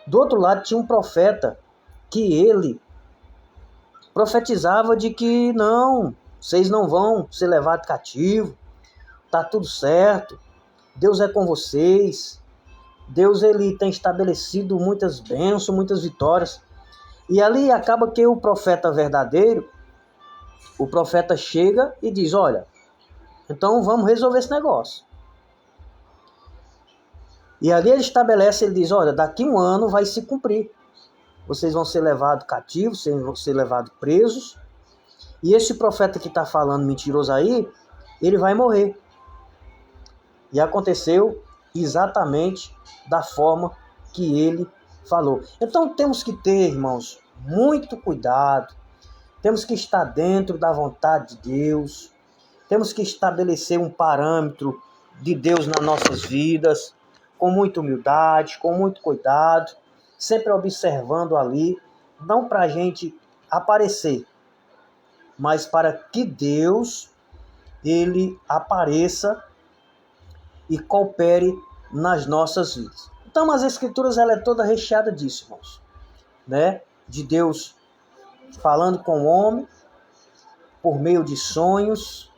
Do outro lado tinha um profeta que ele profetizava de que não, vocês não vão ser levados cativos, tá tudo certo, Deus é com vocês, Deus ele tem estabelecido muitas bênçãos, muitas vitórias. E ali acaba que o profeta verdadeiro, o profeta chega e diz, olha, então vamos resolver esse negócio. E ali ele estabelece, ele diz, olha, daqui 1 ano vai se cumprir. Vocês vão ser levados cativos, vocês vão ser levados presos. E esse profeta que está falando mentiroso aí, ele vai morrer. E aconteceu exatamente da forma que ele falou. Então temos que ter, irmãos, muito cuidado. Temos que estar dentro da vontade de Deus. Temos que estabelecer um parâmetro de Deus nas nossas vidas. com muita humildade, com muito cuidado, sempre observando ali, não para a gente aparecer, mas para que Deus, ele apareça e coopere nas nossas vidas. Então, as Escrituras, ela é toda recheada disso, irmãos, né? De Deus falando com o homem, por meio de sonhos,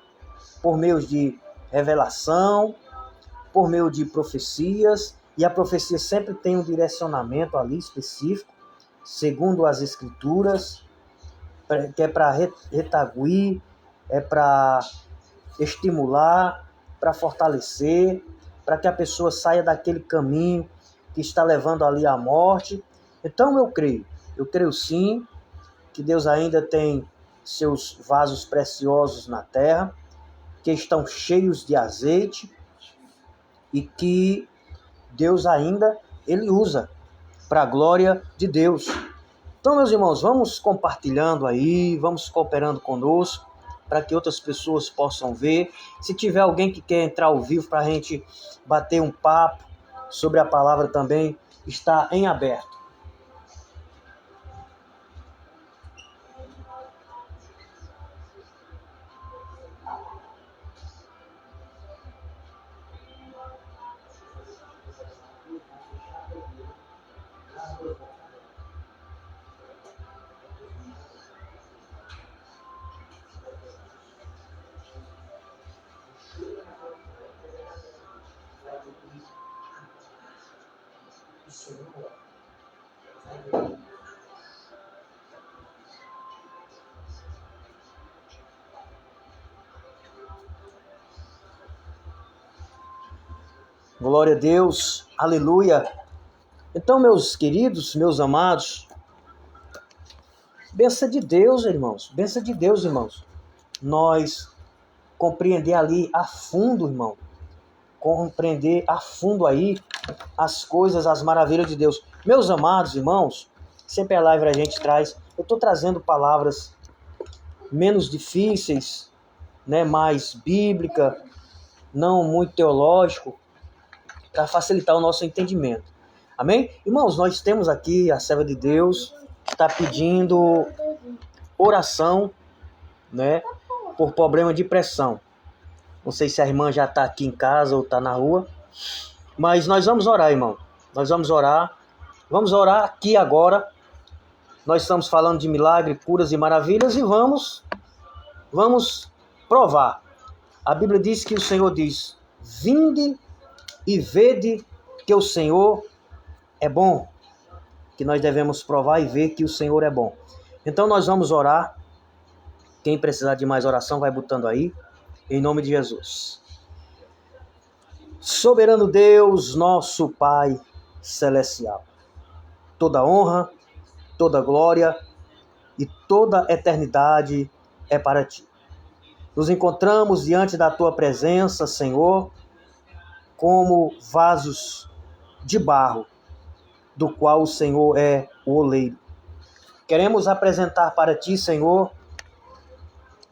por meio de revelação, por meio de profecias, e a profecia sempre tem um direcionamento ali específico, segundo as Escrituras, que é para retaguir, é para estimular, para fortalecer, para que a pessoa saia daquele caminho que está levando ali à morte. Então eu creio sim, que Deus ainda tem seus vasos preciosos na terra, que estão cheios de azeite e que Deus ainda, ele usa para a glória de Deus. Então, meus irmãos, vamos compartilhando aí, vamos cooperando conosco, para que outras pessoas possam ver. Se tiver alguém que quer entrar ao vivo para a gente bater um papo sobre a palavra também, está em aberto. Glória a Deus, aleluia. Então, meus queridos, meus amados, bênção de Deus, irmãos, bênção de Deus, irmãos. Nós compreender ali a fundo, irmão, compreender a fundo aí as coisas, as maravilhas de Deus. Meus amados irmãos, sempre a live a gente traz, eu estou trazendo palavras menos difíceis, né, mais bíblica, não muito teológico, para facilitar o nosso entendimento. Amém? Irmãos, nós temos aqui a serva de Deus, que está pedindo oração, né, por problema de pressão. Não sei se a irmã já está aqui em casa ou está na rua, mas nós vamos orar, irmão. Nós vamos orar. Vamos orar aqui agora. Nós estamos falando de milagre, curas e maravilhas e vamos provar. A Bíblia diz que o Senhor diz: vinde e vede que o Senhor é bom. Que nós devemos provar e ver que o Senhor é bom. Então nós vamos orar. Quem precisar de mais oração vai botando aí. Em nome de Jesus. Soberano Deus, nosso Pai Celestial. Toda honra, toda glória e toda eternidade é para Ti. Nos encontramos diante da Tua presença, Senhor, como vasos de barro, do qual o Senhor é o oleiro. Queremos apresentar para Ti, Senhor,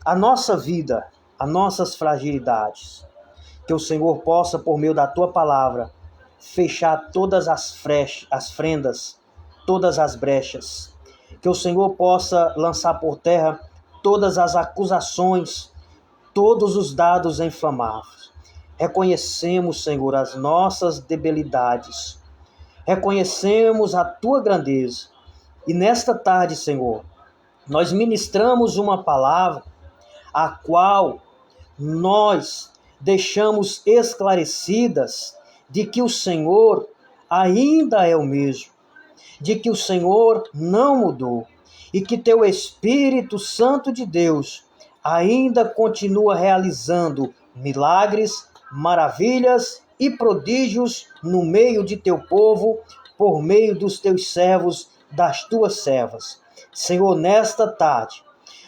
a nossa vida, as nossas fragilidades. Que o Senhor possa, por meio da Tua palavra, fechar todas as fendas, todas as brechas. Que o Senhor possa lançar por terra todas as acusações, todos os dados inflamados. Reconhecemos, Senhor, as nossas debilidades. Reconhecemos a Tua grandeza. E nesta tarde, Senhor, nós ministramos uma palavra a qual nós deixamos esclarecidas de que o Senhor ainda é o mesmo, de que o Senhor não mudou e que Teu Espírito Santo de Deus ainda continua realizando milagres, maravilhas e prodígios no meio de Teu povo, por meio dos Teus servos, das Tuas servas. Senhor, nesta tarde,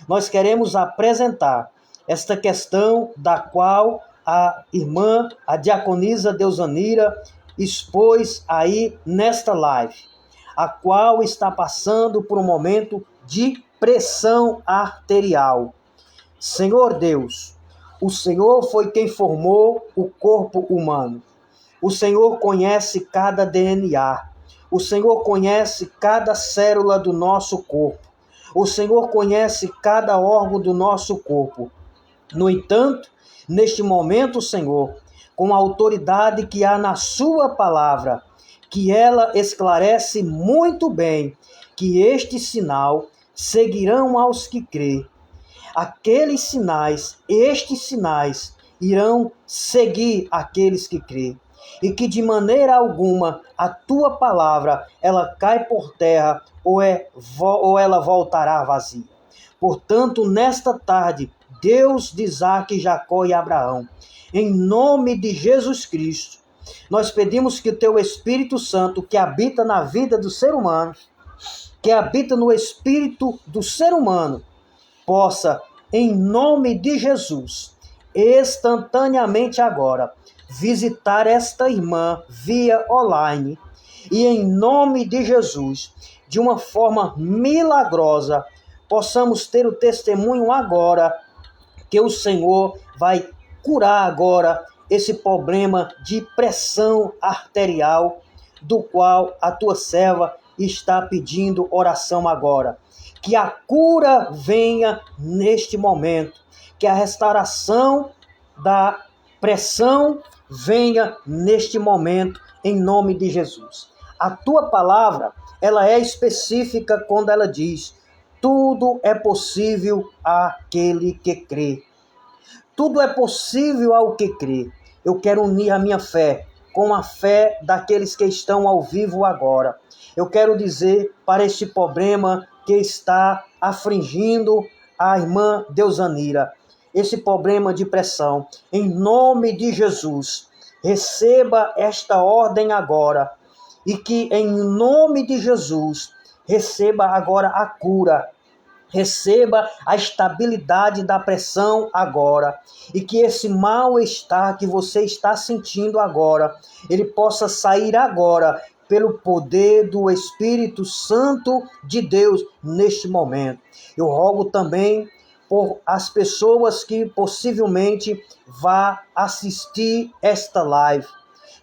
nós queremos apresentar esta questão da qual a irmã, a diaconisa Deusanira, expôs aí nesta live, a qual está passando por um momento de pressão arterial. Senhor Deus, o Senhor foi quem formou o corpo humano. O Senhor conhece cada DNA. O Senhor conhece cada célula do nosso corpo. O Senhor conhece cada órgão do nosso corpo. No entanto, neste momento, Senhor, com a autoridade que há na sua palavra, que ela esclarece muito bem que este sinal seguirão aos que crê. Estes sinais irão seguir aqueles que crê. E que de maneira alguma a tua palavra ela cai por terra ou ela voltará vazia. Portanto, nesta tarde, Deus de Isaque, Jacó e Abraão, em nome de Jesus Cristo, nós pedimos que o teu Espírito Santo, que habita na vida do ser humano, que habita no espírito do ser humano, possa, em nome de Jesus, instantaneamente agora, visitar esta irmã via online e, em nome de Jesus, de uma forma milagrosa, possamos ter o testemunho agora que o Senhor vai curar agora esse problema de pressão arterial do qual a tua serva está pedindo oração agora. Que a cura venha neste momento, que a restauração da pressão venha neste momento, em nome de Jesus. A tua palavra, ela é específica quando ela diz: tudo é possível àquele que crê. Tudo é possível ao que crê. Eu quero unir a minha fé com a fé daqueles que estão ao vivo agora. Eu quero dizer para este problema que está afligindo a irmã Deusanira, esse problema de pressão, em nome de Jesus, receba esta ordem agora e que em nome de Jesus receba agora a cura. Receba a estabilidade da pressão agora e que esse mal-estar que você está sentindo agora, ele possa sair agora pelo poder do Espírito Santo de Deus neste momento. Eu rogo também por as pessoas que possivelmente vá assistir esta live,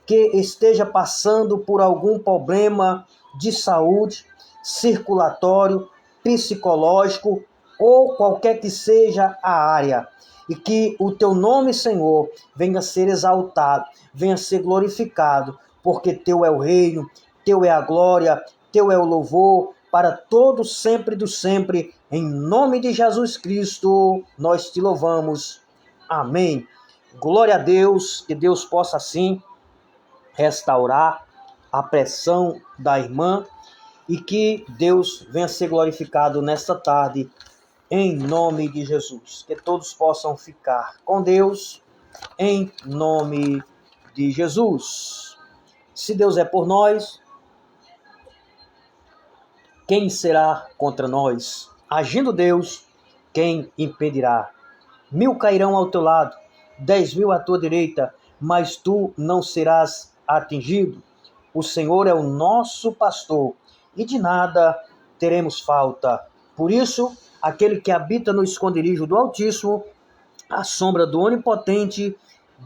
que esteja passando por algum problema de saúde, circulatório, psicológico ou qualquer que seja a área, e que o teu nome, Senhor, venha a ser exaltado, venha a ser glorificado, porque teu é o reino, teu é a glória, teu é o louvor, para todos sempre do sempre, em nome de Jesus Cristo, nós te louvamos. Amém. Glória a Deus, que Deus possa assim restaurar a pressão da irmã, e que Deus venha ser glorificado nesta tarde, em nome de Jesus. Que todos possam ficar com Deus, em nome de Jesus. Se Deus é por nós, quem será contra nós? Agindo Deus, quem impedirá? 1000 cairão ao teu lado, 10.000 à tua direita, mas tu não serás atingido. O Senhor é o nosso pastor, e de nada teremos falta. Por isso, aquele que habita no esconderijo do Altíssimo, à sombra do Onipotente,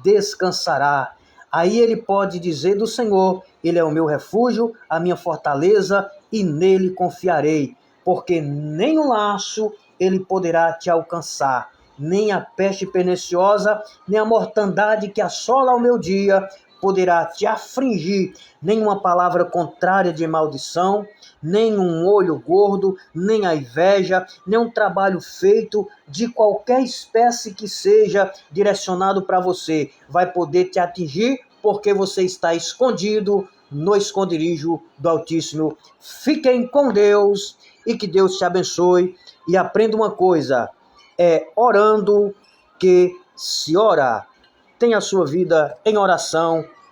descansará. Aí ele pode dizer do Senhor: ele é o meu refúgio, a minha fortaleza, e nele confiarei, porque nem o laço ele poderá te alcançar, nem a peste perniciosa, nem a mortandade que assola o meu dia poderá te afligir, nem uma palavra contrária de maldição, nem um olho gordo, nem a inveja, nem um trabalho feito de qualquer espécie que seja direcionado para você vai poder te atingir, porque você está escondido no esconderijo do Altíssimo. Fiquem com Deus e que Deus te abençoe. E aprenda uma coisa: é orando que se ora. Tenha a sua vida em oração